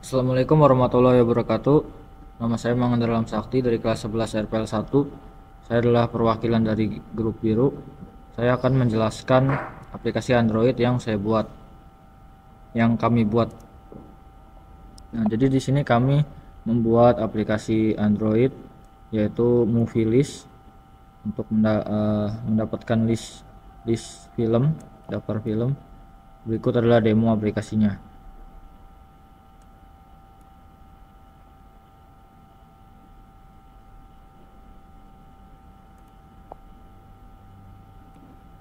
Assalamualaikum warahmatullahi wabarakatuh. Nama saya Mangandar Alam Sakti dari kelas 11 RPL 1. Saya adalah perwakilan dari grup biru. Saya akan menjelaskan aplikasi Android yang kami buat. Nah, jadi di sini kami membuat aplikasi Android yaitu Movie List untuk mendapatkan list film, daftar film. Berikut adalah demo aplikasinya.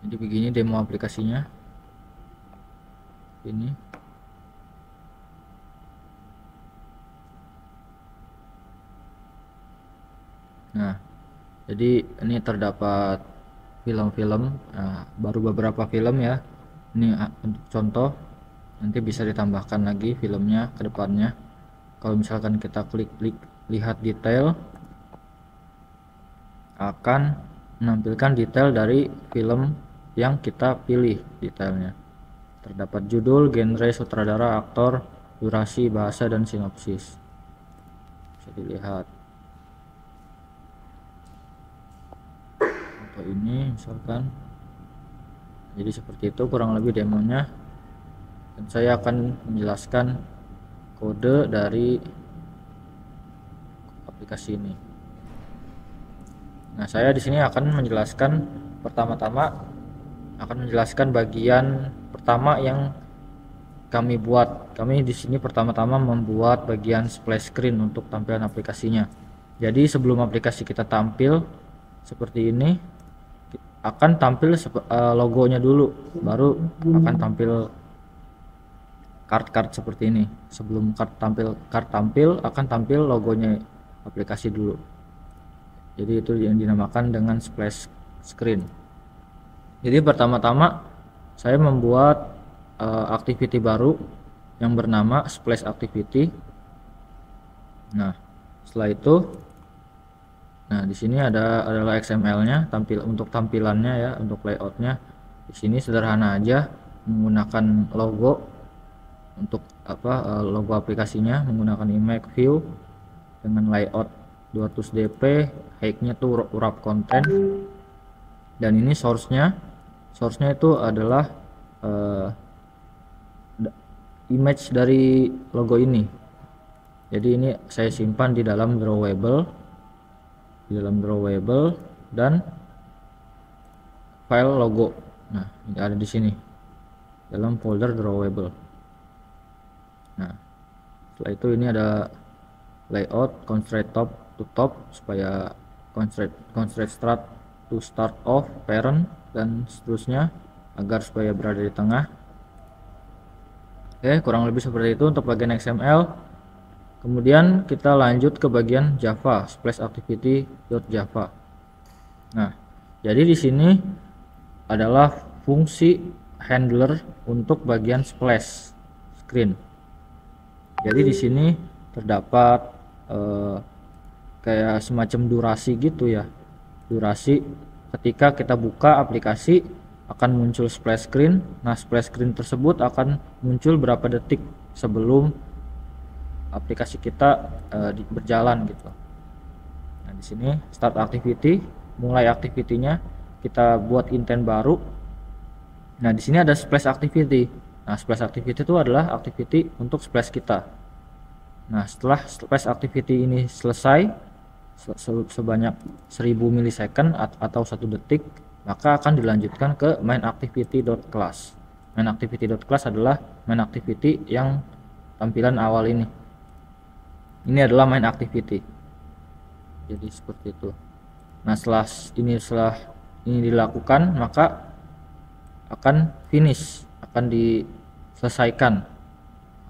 Jadi begini demo aplikasinya. Ini. Nah, jadi ini terdapat film-film, baru beberapa film ya. Ini untuk contoh, nanti bisa ditambahkan lagi filmnya ke depannya. Kalau misalkan kita klik lihat detail, akan menampilkan detail dari film yang kita pilih detailnya. Terdapat judul, genre, sutradara, aktor, durasi, bahasa, dan sinopsis. Bisa dilihat. Contoh ini misalkan. Jadi seperti itu kurang lebih demonya. Dan saya akan menjelaskan kode dari aplikasi ini. Nah, saya di sini akan menjelaskan bagian pertama yang kami buat. Kami di sini pertama-tama membuat bagian splash screen untuk tampilan aplikasinya. Jadi sebelum aplikasi kita tampil seperti ini, akan tampil logonya dulu, baru akan tampil kart seperti ini. Sebelum kart tampil akan tampil logonya aplikasi dulu. Jadi itu yang dinamakan dengan splash screen. Jadi pertama-tama saya membuat activity baru yang bernama splash activity. Nah, setelah itu, di sini adalah XML-nya, untuk tampilannya ya, untuk layoutnya. Di sini sederhana aja, menggunakan logo untuk logo aplikasinya, menggunakan image view dengan layout 200 dp, height-nya tuh wrap content, dan ini source-nya itu adalah image dari logo ini. Jadi ini saya simpan di dalam drawable dan file logo. Nah, ini ada di sini dalam folder drawable. Nah, setelah itu ini ada layout constraint top to top, supaya constraint start to start off, parent, dan seterusnya, agar supaya berada di tengah. Oke, kurang lebih seperti itu untuk bagian XML. Kemudian kita lanjut ke bagian Java, splash activity.java. Nah, jadi di sini adalah fungsi handler untuk bagian splash screen. Jadi di sini terdapat kayak semacam durasi gitu ya. Durasi ketika kita buka aplikasi akan muncul splash screen. Nah, splash screen tersebut akan muncul berapa detik sebelum aplikasi kita berjalan gitu. Nah, di sini start activity, mulai activity-nya, kita buat intent baru. Nah, di sini ada splash activity. Nah, splash activity itu adalah activity untuk splash kita. Nah, setelah splash activity ini selesai sebanyak 1000 milisecond atau 1 detik, maka akan dilanjutkan ke main activity.class. Main activity.class adalah main activity yang tampilan awal ini. Ini adalah main activity. Jadi seperti itu. Nah, setelah ini dilakukan, maka akan finish, akan diselesaikan,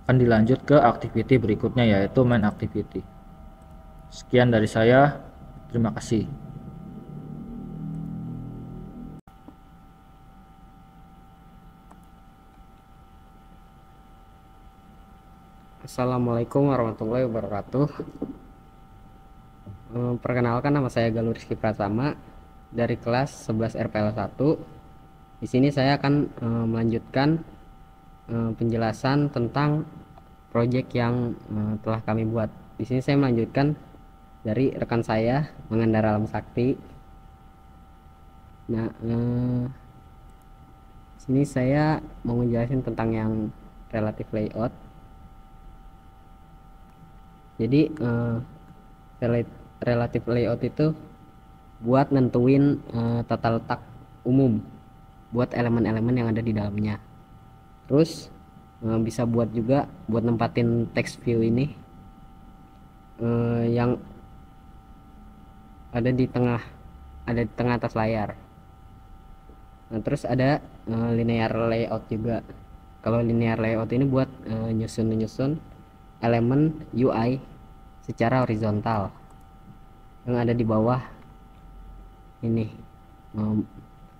akan dilanjut ke activity berikutnya, yaitu main activity. Sekian dari saya, terima kasih. Assalamualaikum warahmatullahi wabarakatuh. Perkenalkan, nama saya Galuh Rizky Pratama dari kelas 11 RPL 1. Di sini saya akan melanjutkan penjelasan tentang project yang telah kami buat. Di sini saya melanjutkan dari rekan saya, Mangandara Alam Sakti. Nah, sini saya mau menjelaskan tentang yang relative layout. Jadi relative layout itu buat nentuin tata letak umum buat elemen-elemen yang ada di dalamnya. Terus bisa buat juga buat nempatin text view ini yang ada di tengah atas layar. Nah, terus ada linear layout juga. Kalau linear layout ini buat nyusun elemen UI secara horizontal yang ada di bawah ini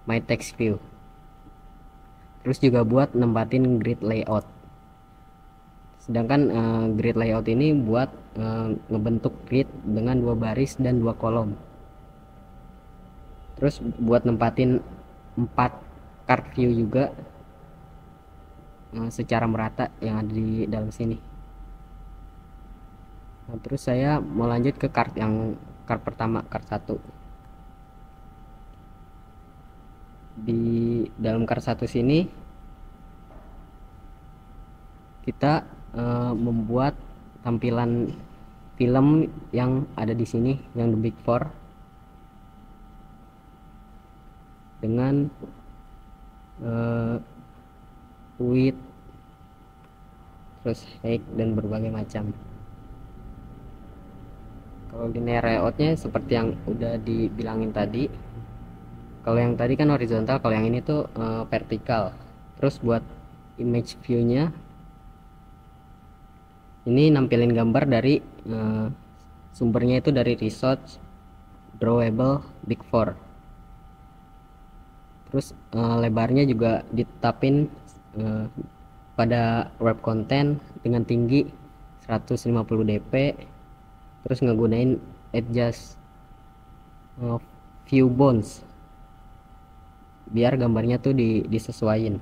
my text view. Terus juga buat nempatin grid layout. Sedangkan grid layout ini buat ngebentuk grid dengan 2 baris dan 2 kolom. Terus buat nempatin 4 card view juga secara merata yang ada di dalam sini. Nah, terus saya mau lanjut ke card pertama, card 1. Di dalam card 1 sini kita membuat tampilan film yang ada di sini, yang The Big Four, dengan width, terus height, dan berbagai macam. Kalau linear layoutnya seperti yang udah dibilangin tadi. Kalau yang tadi kan horizontal, kalau yang ini tuh vertikal. Terus buat image view-nya ini nampilin gambar dari sumbernya itu dari research drawable Big Four. Terus lebarnya juga ditetapin pada web content dengan tinggi 150 dp. Terus ngegunain adjust view bounds biar gambarnya tuh disesuaiin.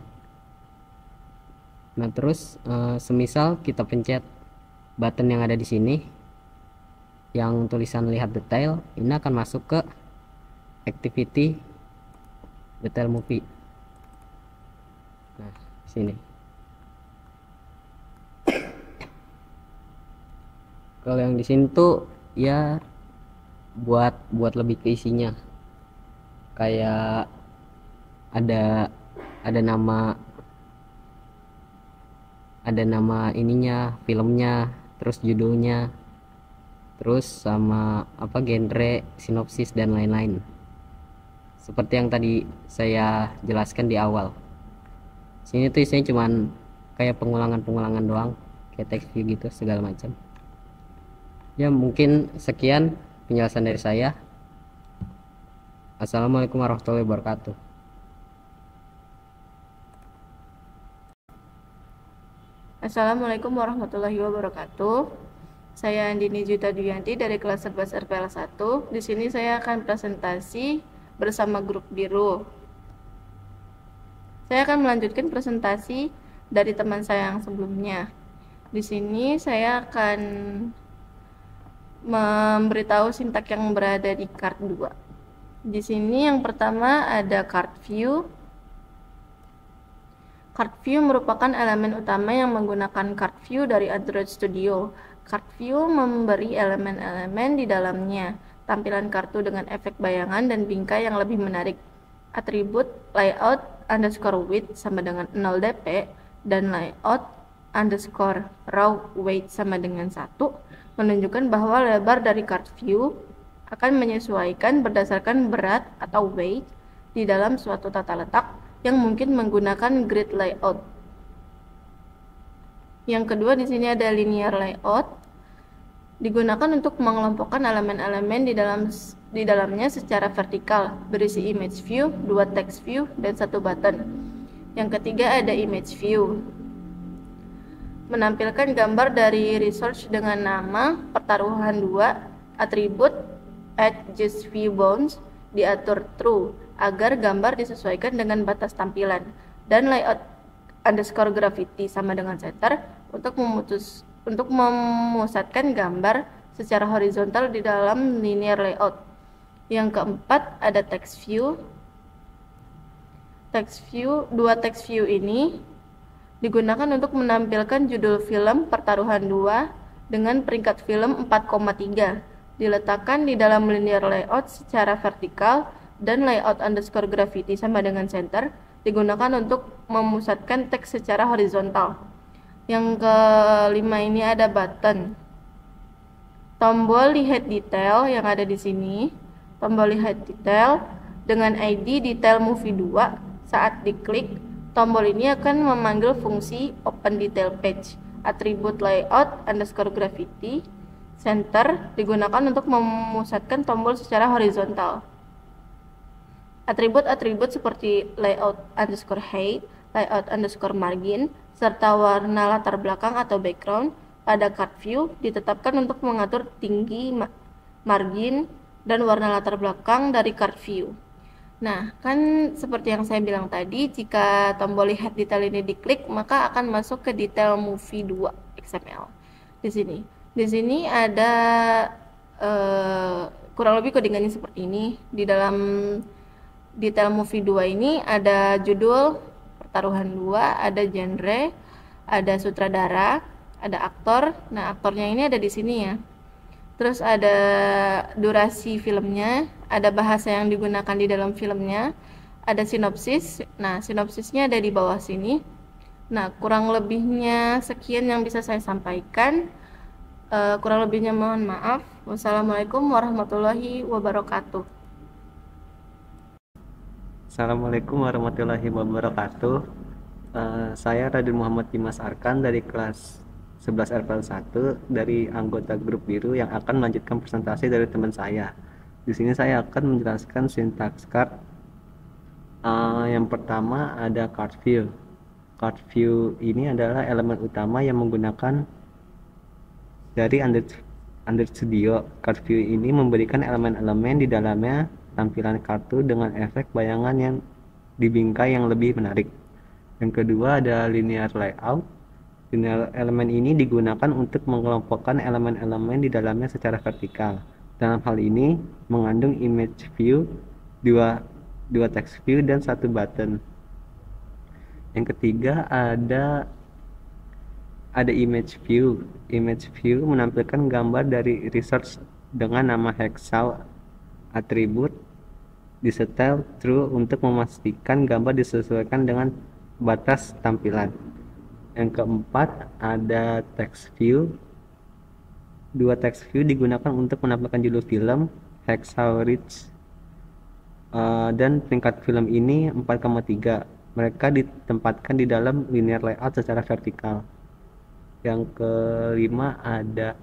Nah, terus semisal kita pencet button yang ada di sini yang tulisan lihat detail, ini akan masuk ke activity detail movie. Nah, sini. Kalau yang di sini tuh ya buat lebih ke isinya. Kayak ada nama ininya, filmnya, terus judulnya, terus sama genre, sinopsis, dan lain-lain. Seperti yang tadi saya jelaskan di awal. Sini tuh isinya cuman kayak pengulangan doang, kayak text view gitu segala macam. Ya, mungkin sekian penjelasan dari saya. Assalamualaikum warahmatullahi wabarakatuh. Assalamualaikum warahmatullahi wabarakatuh. Saya Andini Juta Duyanti dari kelas 11 RPL 1. Di sini saya akan presentasi bersama grup biru. Saya akan melanjutkan presentasi dari teman saya yang sebelumnya. Di sini saya akan memberitahu sintak yang berada di card 2. Di sini yang pertama ada card view. Card view merupakan elemen utama yang menggunakan card view dari Android Studio. Card view memberi elemen-elemen di dalamnya, tampilan kartu dengan efek bayangan dan bingkai yang lebih menarik. Atribut layout underscore width sama dengan 0 dp dan layout underscore raw weight sama dengan 1 menunjukkan bahwa lebar dari card view akan menyesuaikan berdasarkan berat atau weight di dalam suatu tata letak yang mungkin menggunakan grid layout. Yang kedua, di sini ada linear layout, digunakan untuk mengelompokkan elemen-elemen di dalamnya secara vertikal, berisi image view, 2 text view, dan 1 button. Yang ketiga ada image view, menampilkan gambar dari research dengan nama pertaruhan 2, atribut adjust view bounds diatur true agar gambar disesuaikan dengan batas tampilan, dan layout underscore gravity sama dengan center untuk memusatkan gambar secara horizontal di dalam linear layout. Yang keempat ada text view. Dua text view ini digunakan untuk menampilkan judul film Pertaruhan 2 dengan peringkat film 4,3, diletakkan di dalam linear layout secara vertikal, dan layout underscore gravity sama dengan center digunakan untuk memusatkan teks secara horizontal. Yang kelima ini ada button. Tombol lihat detail yang ada di sini, tombol lihat detail dengan ID detail movie 2, saat diklik tombol ini akan memanggil fungsi open detail page. Atribut layout underscore gravity center digunakan untuk memusatkan tombol secara horizontal. Atribut-atribut seperti layout underscore height, layout underscore margin, serta warna latar belakang atau background pada card view ditetapkan untuk mengatur tinggi, margin, dan warna latar belakang dari card view. Nah, kan seperti yang saya bilang tadi, jika tombol lihat detail ini diklik, maka akan masuk ke detail movie 2 XML. Di sini ada kurang lebih codingannya seperti ini. Di dalam detail movie 2 ini ada judul Pertaruhan 2, ada genre, ada sutradara, ada aktor. Nah, aktornya ini ada di sini ya. Terus ada durasi filmnya, ada bahasa yang digunakan di dalam filmnya, ada sinopsis. Nah, sinopsisnya ada di bawah sini. Nah, kurang lebihnya sekian yang bisa saya sampaikan. Kurang lebihnya mohon maaf. Wassalamualaikum warahmatullahi wabarakatuh. Assalamualaikum warahmatullahi wabarakatuh. Saya Radin Muhammad Dimas Arkan dari kelas 11 RPL 1 dari anggota grup biru yang akan melanjutkan presentasi dari teman saya. Di sini saya akan menjelaskan sintaks card. Yang pertama ada card view. Card view ini adalah elemen utama yang menggunakan dari Android Studio. Card view ini memberikan elemen-elemen di dalamnya tampilan kartu dengan efek bayangan yang dibingkai yang lebih menarik. Yang kedua ada linear layout. Linear elemen ini digunakan untuk mengelompokkan elemen-elemen di dalamnya secara vertikal. Dalam hal ini mengandung image view, dua text view, dan satu button. Yang ketiga ada image view. Image view menampilkan gambar dari research dengan nama hexaw. Atribut disetel true untuk memastikan gambar disesuaikan dengan batas tampilan. Yang keempat ada text view. Dua text view digunakan untuk menampilkan judul film, hexaw reach, dan peringkat film ini 4,3. Mereka ditempatkan di dalam linear layout secara vertikal. Yang kelima ada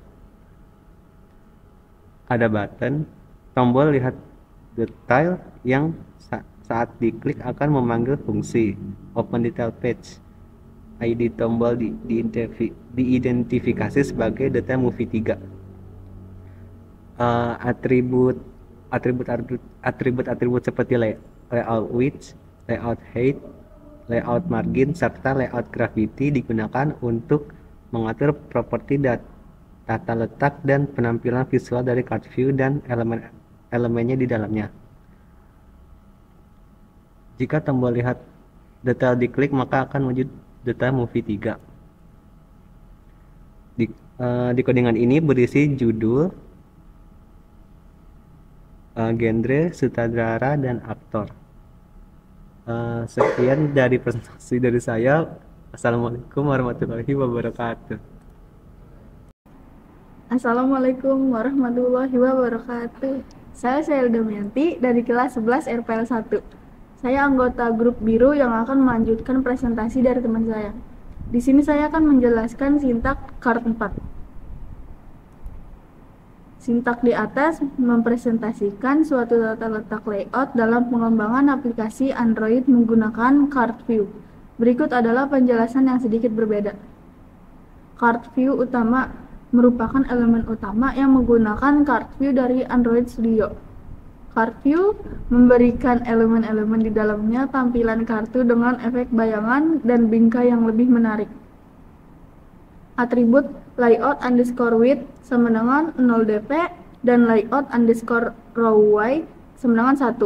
button. Tombol lihat detail yang saat diklik akan memanggil fungsi open detail page. ID tombol diidentifikasi sebagai detail movie 3. Atribut seperti layout width, layout height, layout margin, serta layout gravity digunakan untuk mengatur properti tata letak dan penampilan visual dari card view dan elemennya di dalamnya. Jika tombol lihat detail diklik, maka akan wujud detail movie 3. Di codingan ini berisi judul, genre, sutradara, dan aktor. Sekian dari presentasi dari saya. Assalamualaikum warahmatullahi wabarakatuh. Assalamualaikum warahmatullahi wabarakatuh. Saya Selda Mianti dari kelas 11 RPL 1. Saya anggota grup biru yang akan melanjutkan presentasi dari teman saya. Di sini saya akan menjelaskan sintak card 4. Sintak di atas mempresentasikan suatu tata letak layout dalam pengembangan aplikasi Android menggunakan card view. Berikut adalah penjelasan yang sedikit berbeda. Card view utama merupakan elemen utama yang menggunakan card view dari Android Studio. Card view memberikan elemen-elemen di dalamnya tampilan kartu dengan efek bayangan dan bingkai yang lebih menarik. Atribut layout underscore width sama dengan 0 dp dan layout underscore row y sama dengan 1.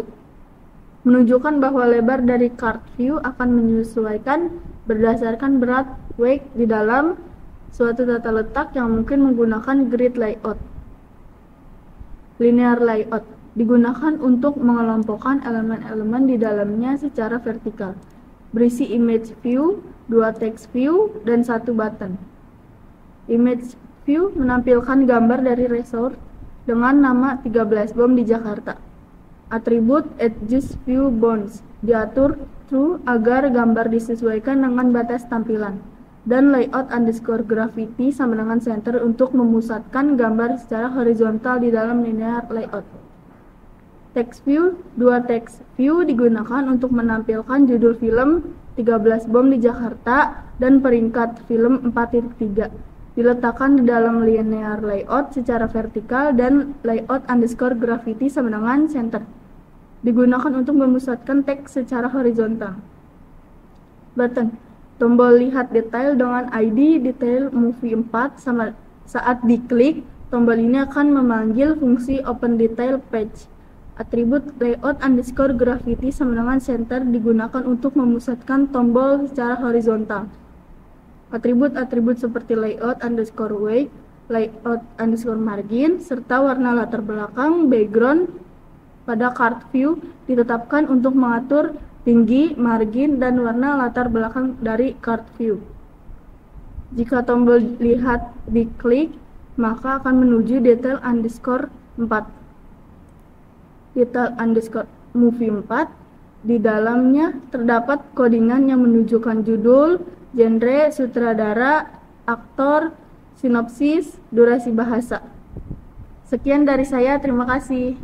Menunjukkan bahwa lebar dari card view akan menyesuaikan berdasarkan berat weight di dalam suatu tata letak yang mungkin menggunakan grid layout. Linear layout digunakan untuk mengelompokkan elemen-elemen di dalamnya secara vertikal. Berisi image view, 2 text view, dan 1 button. Image view menampilkan gambar dari resort dengan nama 13 bom di Jakarta. Atribut edges view bounds diatur true agar gambar disesuaikan dengan batas tampilan. Dan layout underscore gravity sama dengan center untuk memusatkan gambar secara horizontal di dalam linear layout. Text view, 2 text view digunakan untuk menampilkan judul film 13 bom di Jakarta dan peringkat film 4.3. Diletakkan di dalam linear layout secara vertikal dan layout underscore gravity sama dengan center. Digunakan untuk memusatkan teks secara horizontal. Button, tombol lihat detail dengan ID detail movie 4 sama saat diklik, tombol ini akan memanggil fungsi open detail page. Atribut layout underscore gravity sama dengan center digunakan untuk memusatkan tombol secara horizontal. Atribut-atribut seperti layout underscore weight, layout underscore margin, serta warna latar belakang background pada card view ditetapkan untuk mengatur tinggi, margin, dan warna latar belakang dari card view. Jika tombol lihat diklik, maka akan menuju detail underscore 4. Detail underscore movie 4. Di dalamnya terdapat kodingan yang menunjukkan judul, genre, sutradara, aktor, sinopsis, durasi bahasa. Sekian dari saya, terima kasih.